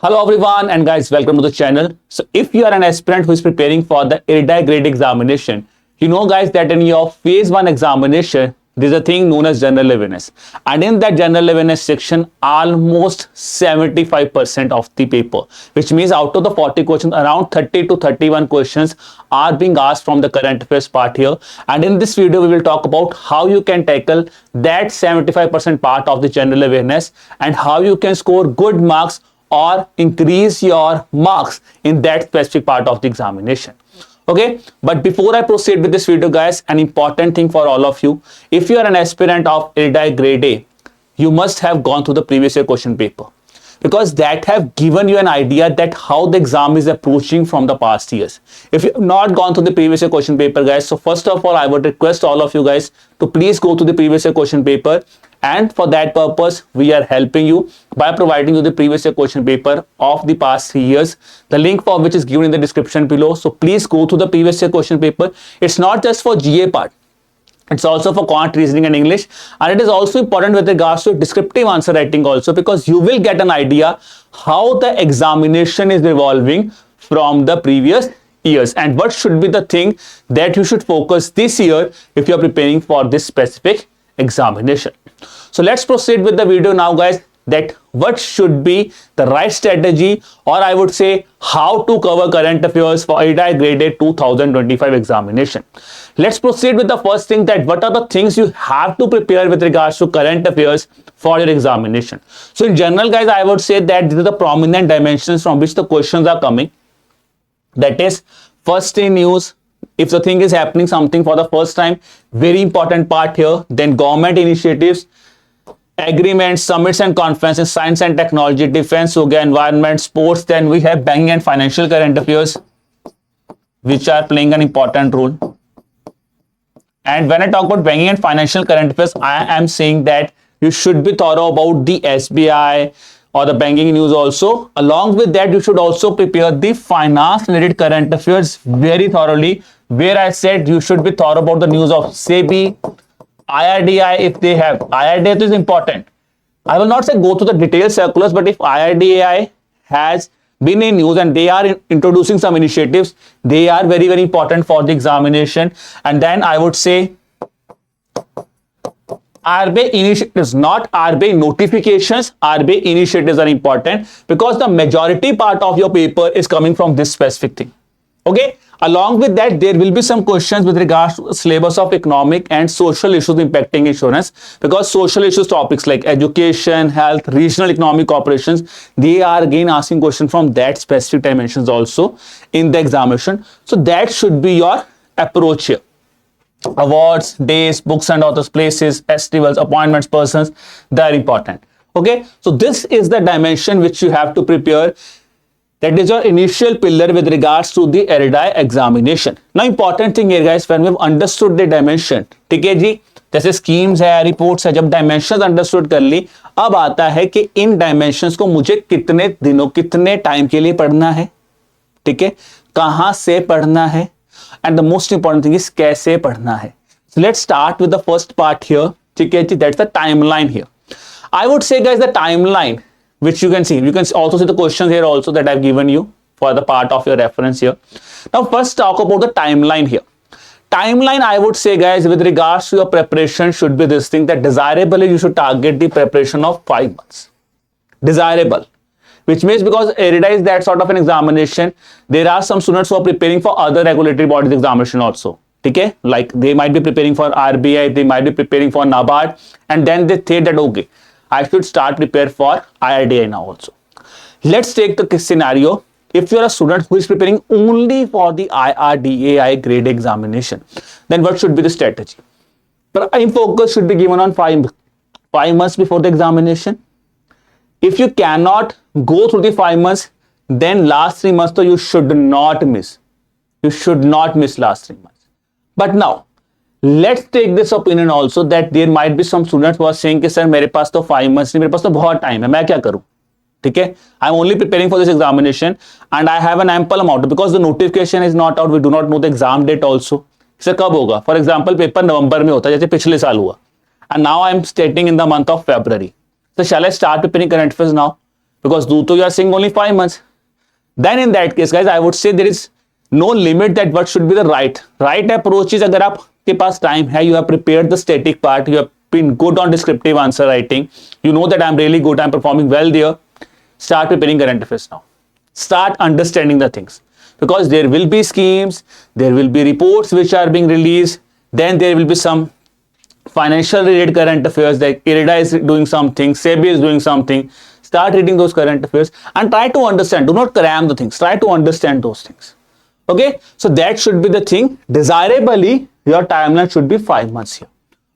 Hello everyone and guys, welcome to the channel. So if you are an aspirant who is preparing for the ERIDAI grade examination, you know guys that in your phase 1 examination, there is a thing known as general awareness. And in that general awareness section, almost 75% of the paper, which means out of the 40 questions, around 30 to 31 questions are being asked from the current affairs part here. And in this video, we will talk about how you can tackle that 75% part of the general awareness and how you can score good marks or increase your marks in that specific part of the examination. Okay, but before I proceed with this video guys, an important thing for all of you, if you are an aspirant of ERIDAI grade A, you must have gone through the previous year question paper, because that have given you an idea that how the exam is approaching from the past years. If you have not gone through the previous year question paper guys, so first of all I would request all of you guys to please go to the previous year question paper, and for that purpose we are helping you by providing you the previous year question paper of the past 3 years, the link for which is given in the description below. So please go to the previous year question paper. It's not just for GA part, it's also for quant, reasoning and English, and it is also important with regards to descriptive answer writing also, because you will get an idea how the examination is evolving from the previous years and what should be the thing that you should focus this year if you are preparing for this specific examination. So let's proceed with the video now guys, that what should be the right strategy, or I would say how to cover current affairs for ERIDAI grade A 2025 examination. Let's proceed with the first thing, that what are the things you have to prepare with regards to current affairs for your examination. So in general guys, I would say that these are the prominent dimensions from which the questions are coming. That is, first in news, if the thing is happening something for the first time, very important part here. Then government initiatives, agreements, summits and conferences, science and technology, defense, yoga, environment, sports. Then we have banking and financial current affairs, which are playing an important role. And when I talk about banking and financial current affairs, I am saying that you should be thorough about the SBI or the banking news also. Along with that, you should also prepare the finance related current affairs very thoroughly, where I said you should be thorough about the news of SEBI, IRDAI. If they have IRDAI, is important. I will not say go to the detailed circulars, but if IRDAI has been in news and they are introducing some initiatives, they are very, very important for the examination. And then I would say RBI initiatives, not RBI notifications. RBI initiatives are important because the majority part of your paper is coming from this specific thing. Okay. Along with that, there will be some questions with regards to syllabus of economic and social issues impacting insurance, because social issues topics like education, health, regional economic operations, they are again asking questions from that specific dimensions also in the examination. So that should be your approach here. Awards, days, books and authors, places, festivals, appointments, persons, they are important. Okay, so this is the dimension which you have to prepare. That is your initial pillar with regards to the ERIDAI examination. Now important thing here guys, when we've understood the dimension, ठीक है जी, जैसे schemes है, reports है, जब dimensions understood कर ली, अब आता है कि इन डायमेंशंस को मुझे कितने दिनों, कितने टाइम के लिए पढ़ना है, ठीक है, कहां से पढ़ना है, and the most important thing is कैसे पढ़ना है. So let's start with the first part here, ठीक है जी, that's the timeline here. I would say guys, the timeline which you can see also see the questions here also that I've given you for the part of your reference here. Now first talk about the timeline here. Timeline, I would say guys, with regards to your preparation should be this thing, that desirably you should target the preparation of 5 months. Desirable, which means because ERIDAI is that sort of an examination, there are some students who are preparing for other regulatory bodies examination also. Okay, like they might be preparing for RBI, they might be preparing for NABARD, and then they think that okay, I should start prepare for IRDAI now also. Let's take the scenario. If you're a student who is preparing only for the IRDAI grade examination, then what should be the strategy? Prime focus should be given on 5 months before the examination. If you cannot go through the 5 months, then last 3 months, so you should not miss. You should not miss last 3 months. But now, let's take this opinion also that there might be some students who are saying कि sir मेरे पास तो 5 months नहीं, मेरे पास तो बहुत time है, मैं क्या करूं? ठीक है, I am only preparing for this examination and I have an ample amount, because the notification is not out, we do not know the exam date also. Sir कब होगा? फॉर एग्जाम्पल पेपर नवंबर में होता है जैसे पिछले साल हुआ, and now I am stating in the month of February. So shall I start preparing current affairs now? because do you are saying only 5 months. Then in that case, guys, I would say there is no limit that what should be the right approach is, अगर आपके पास time है, you have prepared the static part, you have been good on descriptive answer writing, you know that I'm really good, I'm performing well there, start preparing current affairs now. Start understanding the things, because there will be schemes, there will be reports which are being released, then there will be some financial related current affairs, like IRDA is doing something, SEBI is doing something. Start reading those current affairs and try to understand. Do not cram the things. Try to understand those things. Okay. So that should be the thing. Desirably, your timeline should be 5 months here.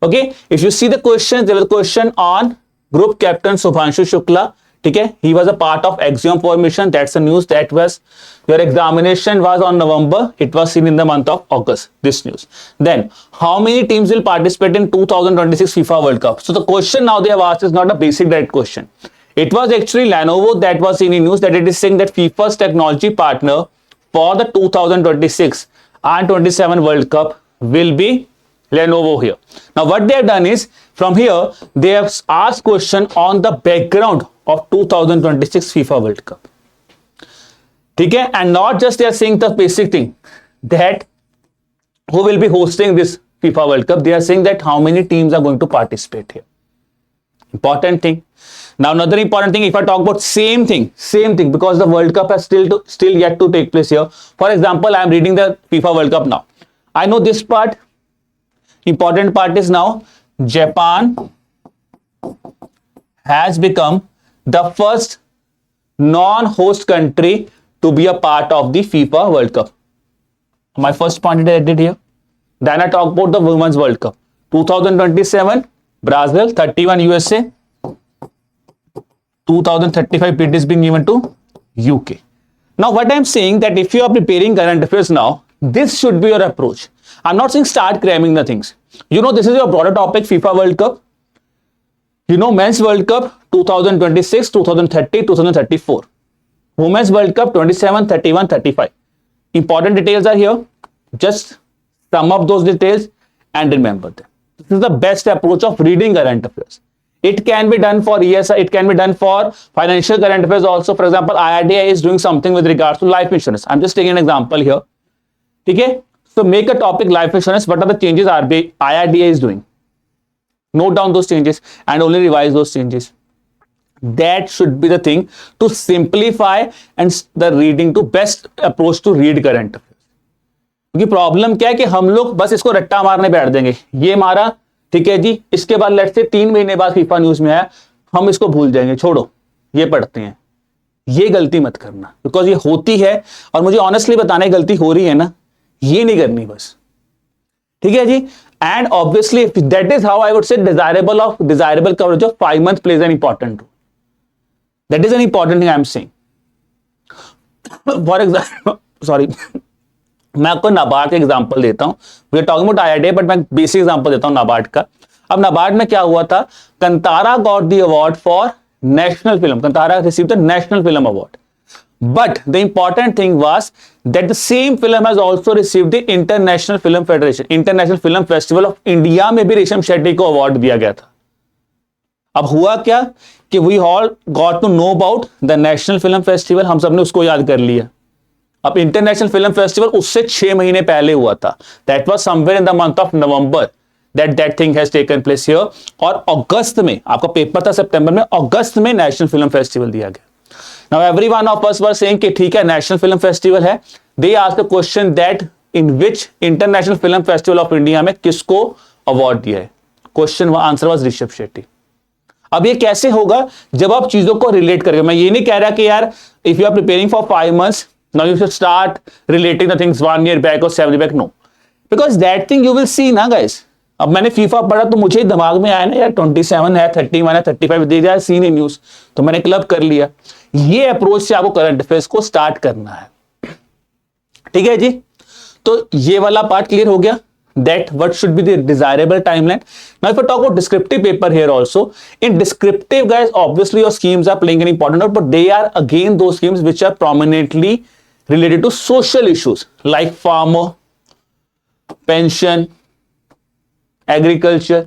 Okay. If you see the questions, there was a question on Group Captain Subhanshu Shukla. Okay. He was a part of Axiom formation. That's the news. That was your examination was on November. It was seen in the month of August. This news. Then, how many teams will participate in 2026 FIFA World Cup? So the question now they have asked is not a basic direct question. It was actually Lenovo that was in the news, that it is saying that FIFA's technology partner for the 2026 and 27 World Cup will be Lenovo here. Now what they have done is, from here they have asked question on the background of 2026 FIFA World Cup. Okay? And not just they are saying the basic thing that who will be hosting this FIFA World Cup, they are saying that how many teams are going to participate here. Important thing. Now another important thing, if I talk about same thing, because the World Cup has still yet to take place here. For example, I am reading the FIFA World Cup now. I know this part. Important part is now Japan has become the first non-host country to be a part of the FIFA World Cup. My first point I did here. Then I talk about the Women's World Cup 2027, Brazil, 31 USA. 2035 bid is being given to UK. Now what I'm saying, that if you are preparing current affairs now, this should be your approach. I'm not saying start cramming the things. You know, this is your broader topic, FIFA World Cup. You know, Men's World Cup 2026, 2030, 2034. Women's World Cup 27, 31, 35. Important details are here. Just sum up those details and remember them. This is the best approach of reading current affairs. It can be done for ESI, it can be done for financial current affairs also. For example, IRDAI is doing something with regards to life insurance. I'm just taking an example here. Okay? So make a topic life insurance. What are the changes IRDAI is doing? Note down those changes and only revise those changes. That should be the thing to simplify and the reading to best approach to read current affairs. क्योंकि problem क्या है कि हम लोग बस इसको रट्टा मारने बैठ देंगे, ये मारा ठीक है जी, इसके बाद लेट्स से 3 महीने बाद फीफा न्यूज में आया, हम इसको भूल जाएंगे, छोड़ो ये पढ़ते हैं। ये गलती मत करना, बिकॉज ये होती है और मुझे ऑनेस्टली बताने गलती हो रही है ना, ये नहीं करनी बस, ठीक है जी। And obviously that is how I would say desirable coverage of 5 month plays an important role. That is an important thing I am saying. For example sorry, मैं आपको नाबार्ड का एग्जांपल देता हूं। We are talking about IIT, but मैं basic example देता हूं नाबार्ड का। अब नाबार्ड में क्या हुआ था, Kantara got the award for national film, Kantara receive the national film award, but the important thing was that the same film has also received the international film federation, international film festival of India में भी रेशम शेट्टी को award दिया गया था। अब हुआ क्या कि we all got to know about the national film festival, हम सबने उसको याद कर लिया। अब इंटरनेशनल फिल्म फेस्टिवल उससे 6 महीने पहले हुआ था, that was somewhere in the month of November that thing has taken place here. और अगस्त में, आपका पेपर था सितंबर में, अगस्त में नेशनल फिल्म फेस्टिवल दिया गया। Now everyone of us were saying कि ठीक है नेशनल फिल्म फेस्टिवल है, they asked the question that in which international film festival of India में किसको अवार्ड दिया है, question answer was Rishabh Shetty. अब ये कैसे होगा, जब आप चीजों को रिलेट करेंगे। मैं ये नहीं कह रहा कि यार if you are preparing for 5 months now you should start relating the things 1 year back or 7 year back, no, because that thing you will see ना guys। अब मैंने फीफा पढ़ा तो मुझे दिमाग में आया ना यार 27 है, 31 है, 35 दे जाए सीन इन न्यूज, तो मैंने क्लब कर लिया। ये अप्रोच से आपको करंट अफेयर्स को स्टार्ट करना है, ठीक है जी। तो ये वाला पार्ट क्लियर हो गया, that what should be the desirable timeline. Now if I talk about descriptive paper here also, in descriptive guys obviously your schemes are playing an important role, but they are again those schemes which are prominently related to social issues like farmer, pension, agriculture.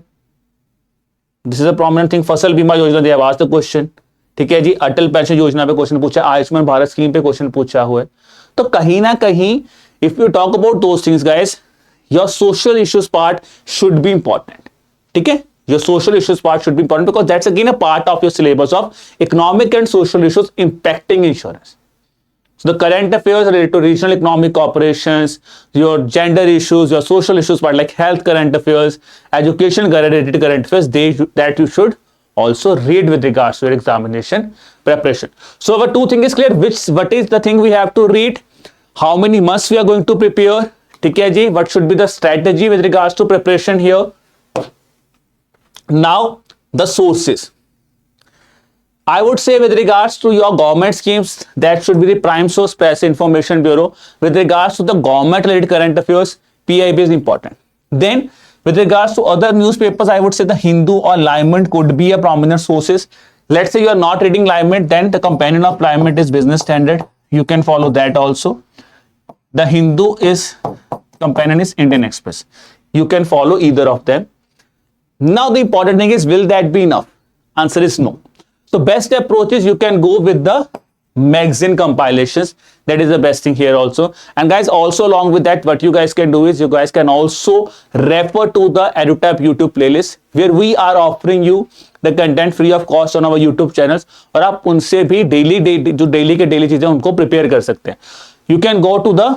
This is a prominent thing. Fasal Bima Yojana, they have asked the question. ठीक है जी, अटल pension योजना पे question पूछा, Ayushman Bharat scheme पे question पूछा हुआ है। तो कहीं ना कहीं if you talk about those things guys, your social issues part should be important. ठीक है, your social issues part should be important because that's again a part of your syllabus of economic and social issues impacting insurance. So the current affairs related to regional economic operations, your gender issues, your social issues part like health current affairs, education related current affairs, that you should also read with regards to your examination preparation. So our two thing is clear, what is the thing we have to read, how many months we are going to prepare, ठीक है जी, what should be the strategy with regards to preparation here. Now the sources, I would say with regards to your government schemes, that should be the prime source, Press Information Bureau. With regards to the government related current affairs, PIB is important. Then with regards to other newspapers, I would say the Hindu or Live could be a prominent sources. Let's say you are not reading Live, then the companion of Live is Business Standard, you can follow that also. The Hindu is companion is Indian Express, you can follow either of them. Now the important thing is, will that be enough? Answer is no. So best approach is you can go with the magazine compilations. That is the best thing here also. And guys, also along with that, what you guys can do is you guys can also refer to the EduTap YouTube playlist, where we are offering you the content free of cost on our YouTube channels. और आप उनसे भी daily जो daily के daily चीजें उनको prepare कर सकते हैं. You can go to the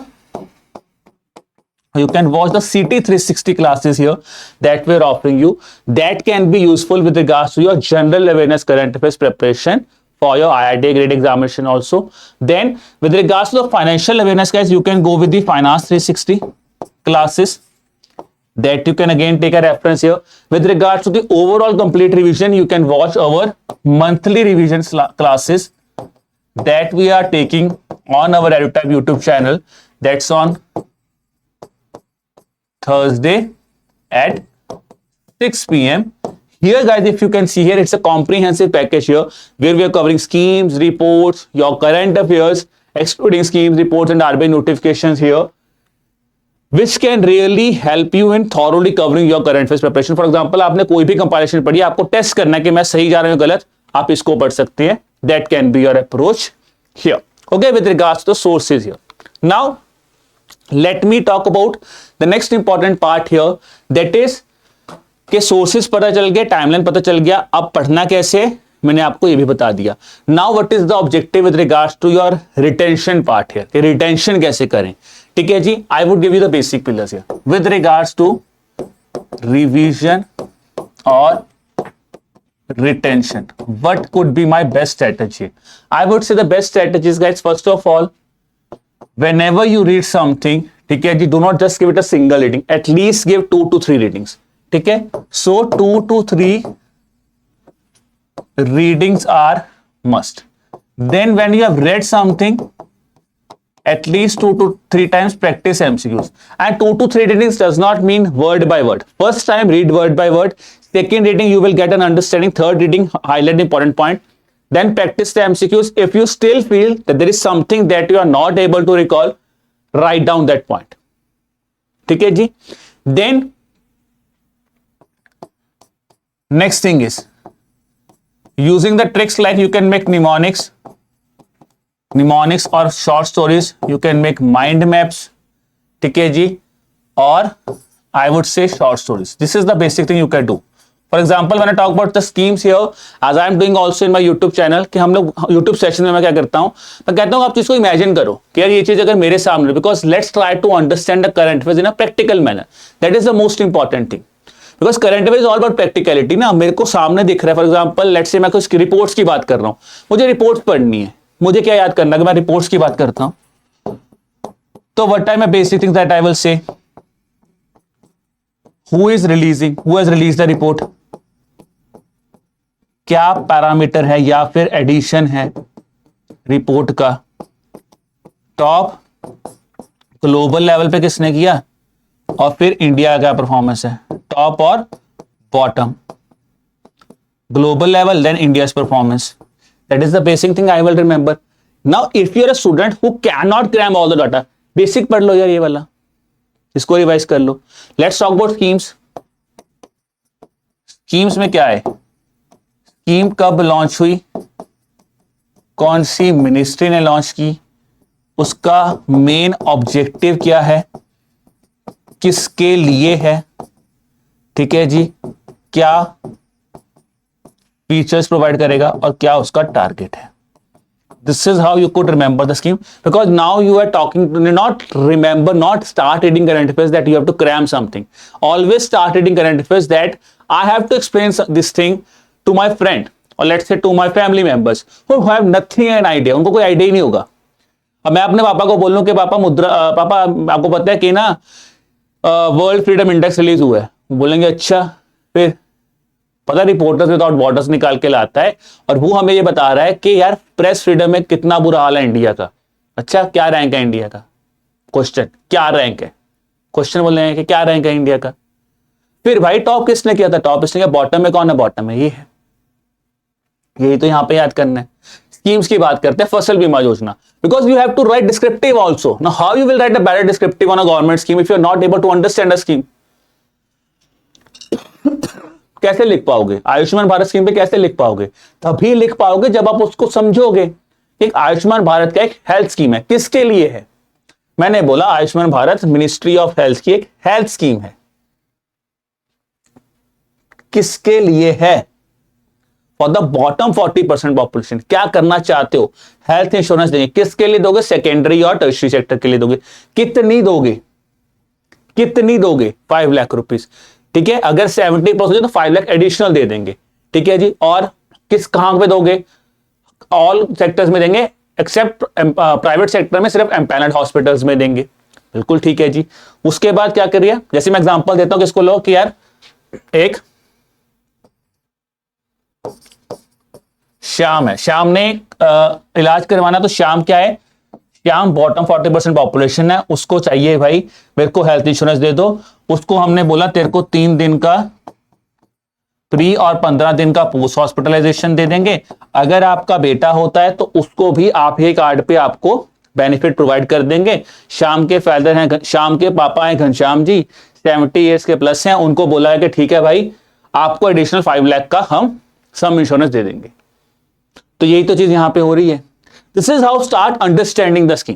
you can watch the CT 360 classes here that we're offering you, that can be useful with regards to your general awareness current affairs preparation for your IIT grade examination also. Then with regards to the financial awareness guys, you can go with the Finance 360 classes, that you can again take a reference here. With regards to the overall complete revision, you can watch our monthly revision classes that we are taking on our EduTap YouTube channel. That's on Thursday at 6 p.m. Here guys, if you can see here, it's a comprehensive package here where we are covering schemes, reports, your current affairs, excluding schemes, reports and RBI notifications here, which can really help you in thoroughly covering your current affairs preparation. For example, आपने कोई भी compilation पढ़ी, आपको test करना है कि मैं सही जा रहा हूं गलत, आप इसको पढ़ सकते हैं. That can be your approach here. Okay, with regards to the sources here. Now let me talk about the next important part here, that is कि सोर्सेस पता चल गया, टाइमलाइन पता चल गया, अब पढ़ना कैसे मैंने आपको ये भी बता दिया. Now what is the objective with regards to your retention part here, कि रिटेंशन कैसे करें. ठीक है जी, I would give you the basic pillars here with regards to revision और retention. What could be my best strategy? I would say the best strategies guys, first of all, whenever you read something, ठीक है जी, do not just give it a single reading, at least give 2 to 3 readings. ठीक है, so 2 to 3 readings are must. Then when you have read something, at least 2 to 3 times practice MCQs. And 2 to 3 readings does not mean word by word. First time read word by word, second reading you will get an understanding, third reading highlight important point, then practice the MCQs. If you still feel that there is something that you are not able to recall, write down that point. ठीक है जी. Then next thing is using the tricks like you can make mnemonics or short stories, you can make mind maps. ठीक है जी, और I would say short stories. This is the basic thing you can do. For example, when I talk about the schemes here, as I am doing also in my YouTube channel, कि हम लोग YouTube session में मैं क्या करता हूँ, मैं कहता हूँ आप चीज को इमेजिन करो कि यार ये चीज अगर मेरे सामने, because let's try to understand the current affairs in a practical manner. That is the most important thing. Because current affairs is all about practicality ना, मेरे को सामने दिख रहा है. For example, let's say मैं कुछ रिपोर्ट्स की बात कर रहा हूँ, मुझे रिपोर्ट्स पढ़नी है, मुझे क्या याद करना है कि मैं रिपोर्ट्स की बात करता हूं. तो what are my basic things that I will say, who has release the report, क्या पैरामीटर है या फिर एडिशन है रिपोर्ट का, टॉप ग्लोबल लेवल पे किसने किया, और फिर इंडिया का परफॉर्मेंस है, टॉप और bottom, global level then India's performance. That is the basic thing I will remember. Now if you are a student who cannot cram all the data, basic पढ़ लो यार, ये वाला इसको रिवाइज कर लो. Let's talk about schemes. Schemes में क्या है, scheme कब लॉन्च हुई, कौन सी मिनिस्ट्री ने लॉन्च की, उसका मेन ऑब्जेक्टिव क्या है, किसके लिए है, ठीक है जी, क्या फीचर्स प्रोवाइड करेगा और क्या उसका टारगेट है. This is how you could remember the scheme, because now you are talking to not start reading current affairs that you have to cram something. Always start reading current affairs that I have to explain this thing to my friend or let's say to my family members who have nothing an idea. उनको कोई idea ही नहीं होगा. अब मैं अपने पापा को बोल लूं कि पापा आपको पता है कि ना वर्ल्ड फ्रीडम इंडेक्स रिलीज हुआ है, बोलेंगे अच्छा, फिर पता रिपोर्टर्स विदाउट बॉर्डर्स निकाल के लाता है और वो हमें ये बता रहा है कि यार प्रेस फ्रीडम में कितना बुरा हाल है इंडिया का. अच्छा, क्या रैंक है इंडिया का, क्वेश्चन क्या रैंक है, क्वेश्चन बोल रहे हैं कि क्या रैंक है इंडिया का. फिर भाई टॉप किसने किया था, टॉप किसने किया, बॉटम में कौन है, बॉटम में ये है. यही तो यहां पे याद करना है. स्कीम्स की बात करते हैं, फसल बीमा योजना, because you have to write descriptive also. Now how you will write a better descriptive on a government scheme if you are not able to understand a scheme. कैसे लिख पाओगे आयुष्मान भारत स्कीम पे, कैसे लिख पाओगे, तभी लिख पाओगे जब आप उसको समझोगे. एक आयुष्मान भारत का एक हेल्थ स्कीम है, किसके लिए है, मैंने बोला Ayushman Bharat ministry of health की एक हेल्थ स्कीम है. किसके लिए है, फॉर द बॉटम 40% पॉपुलेशन. क्या करना चाहते हो, हेल्थ इंश्योरेंस देंगे, किसके लिए दोगे, सेकेंडरी और टर्शियरी सेक्टर के लिए दोगे. कितनी दोगे, 5 लाख रुपीस, ठीक है. अगर 70% तो 5 लाख एडिशनल दे देंगे, ठीक है जी. और किस कहां पे दोगे, ऑल सेक्टर्स में देंगे एक्सेप्ट प्राइवेट सेक्टर में, सिर्फ एम्पैनल्ड हॉस्पिटल्स में देंगे. बिल्कुल ठीक है जी. उसके बाद क्या करिए, जैसे मैं एग्जांपल देता हूं किसको लो कि यार एक श्याम है, श्याम ने इलाज करवाना, तो श्याम क्या है, श्याम बॉटम 40% पॉपुलेशन है, उसको चाहिए भाई मेरे को हेल्थ इंश्योरेंस दे दो. उसको हमने बोला तेरे को 3 दिन का प्री और 15 दिन का पोस्ट हॉस्पिटलाइजेशन दे देंगे. अगर आपका बेटा होता है तो उसको भी आप ही कार्ड पे आपको बेनिफिट प्रोवाइड कर देंगे. श्याम के फादर हैं, श्याम के पापा हैं घनश्याम जी, 70 ईयर्स के प्लस हैं, उनको बोला है कि ठीक है भाई आपको एडिशनल 5 लाख का हम सम इंश्योरेंस दे देंगे. तो यही तो चीज यहां पे हो रही है. This is how start understanding the scheme,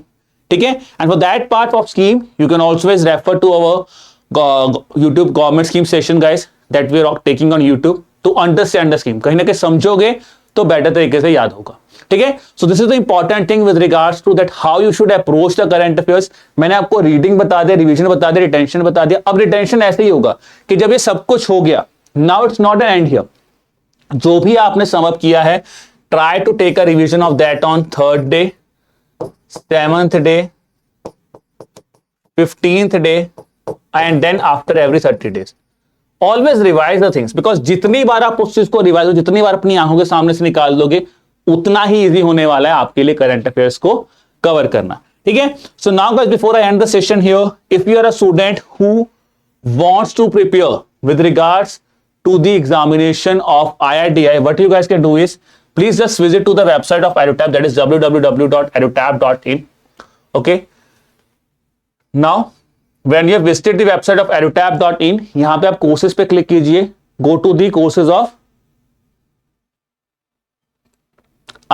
ठीक है. And for that part of scheme you can also refer to our YouTube government scheme session guys that we are taking on YouTube to understand the scheme. कहीं ना कहीं समझोगे तो better तरीके से याद होगा, ठीक है. So this is the important thing with regards to that how you should approach the current affairs. मैंने आपको रीडिंग बता दिया, रिवीजन बता दिया, रिटेंशन बता दिया. अब रिटेंशन ऐसे ही होगा कि जब ये सब कुछ हो गया, now it's not an end here. जो भी आपने सम अप किया है, try to take a revision of that on 3rd day, 7th day, 15th day and then after every 30 days. Always revise the things, because जितनी बार आप उस चीज को रिवाइज, जितनी बार अपनी आंखों के सामने से निकाल दोगे, उतना ही इजी होने वाला है आपके लिए करंट अफेयर्स को कवर करना, ठीक है. So now guys, before I end the session here, if you are a student who wants to prepare with regards to the examination of IRDI, what you guys can do is please just visit to the website of EduTap, that is www.edutap.in. okay, now when you have visited the website of edutap.in, यहां पे आप courses पे click कीजिए, go to the courses of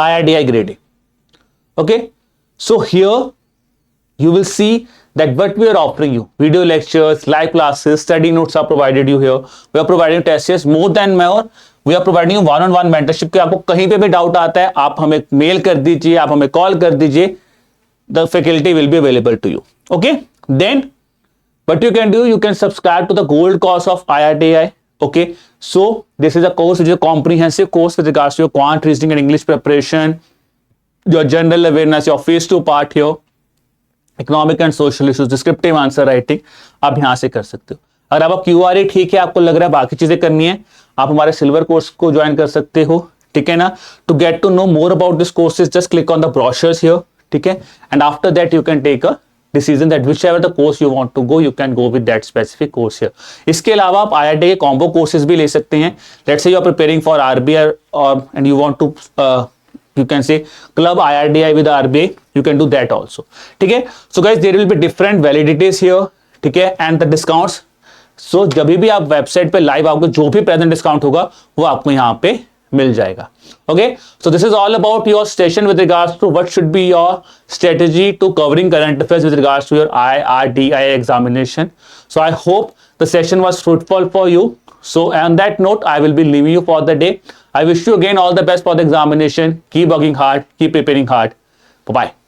IRDI grade A. okay, so here you will see that what we are offering you, video lectures, live classes, study notes are provided you here. We are providing tests, more than more. We are providing you one-on-one mentorship. कि आपको कहीं पे भी doubt आता है, आप हमें mail कर दीजिए, आप हमें कॉल कर दीजिए. The faculty will be available to you. Okay. Then what you can do, you can subscribe to the gold course of IRDI. Okay. So this is a course which is a comprehensive course with regards to your quant reasoning and English preparation, your general awareness, your phase 2 part here, economic and social issues, descriptive answer writing, आप यहां से कर सकते हो. अगर आप क्यूआरए ठीक है, आपको लग रहा है बाकी चीजें करनी है, आप हमारे सिल्वर कोर्स को ज्वाइन कर सकते हो, ठीक है ना. To get to know more about this courses, just click on the brochures here, ठीक है. And after that you can take a decision that whichever the course you want to go, you can go with that specific course here. इसके अलावा आप IIT के combo courses भी ले सकते हैं. Let's say you are preparing for RBI and you want to you can say club IRDI with RBI, you can do that also, ठीक है. So guys, there will be different validities here, ठीक है, and the discounts. So जब भी आप website पे live आओगे, जो भी प्रेजेंट डिस्काउंट होगा वो आपको यहाँ पे मिल जाएगा. Okay, so this is all about your session with regards to what should be your strategy to covering current affairs with regards to your IRDI examination. So I hope the session was fruitful for you. So on that note, I will be leaving you for the day. I wish you again all the best for the examination. Keep working hard, keep preparing hard. Bye bye.